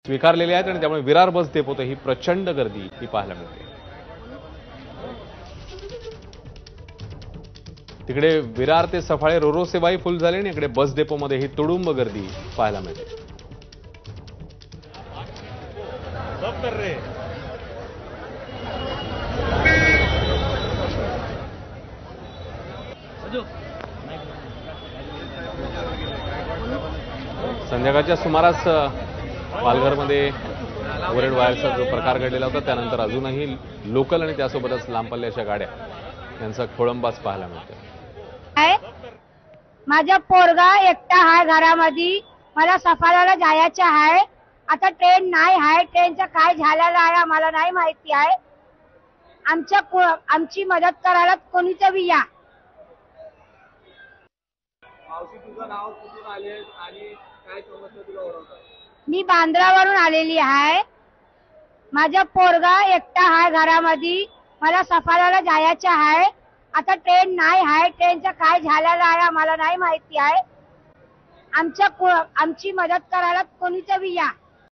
स्वीकारलेले आहेत आणि त्यामुळे विरार बस डेपोत ही प्रचंड गर्दी ही पाहायला मिळते। तिकडे विरार ते सफाळे रोरो सेवाही फुल झाली आणि इकडे बस डेपोमध्ये ही तुडुंब गर्दी पाहायला मिळते। संध्याकाळच्या सुमारास पालघरमध्ये ओव्हरहेड वायरचा जो प्रकार घडलेला होता त्यानंतर अजूनही लोकल आणि त्यासोबतच लांब पल्ल्याच्या गाड्या यांचा खोळंबाच पाहायला मिळतो। माझा पोरगा एकटा आहे घरामध्ये, मला सफाळ्याला जायचं आहे। आता ट्रेन नाही आहे, ट्रेनचं काय झालेलं आहे आम्हाला नाही माहिती आहे। आमची मदत करायला कोणीतरी या। तुझं नाव कुठून आले आणि काय समस्या तुला ओळखतात? मी बांद्रावरून आलेली आहे। माझा पोरगा एकटा आहे घरामध्ये, मला सफाळ्याला जायचं आहे। आता ट्रेन नाही आहे, ट्रेनचं काय झालेलं आहे आम्हाला नाही माहिती आहे। आमची मदत करायला कोणीतरी या।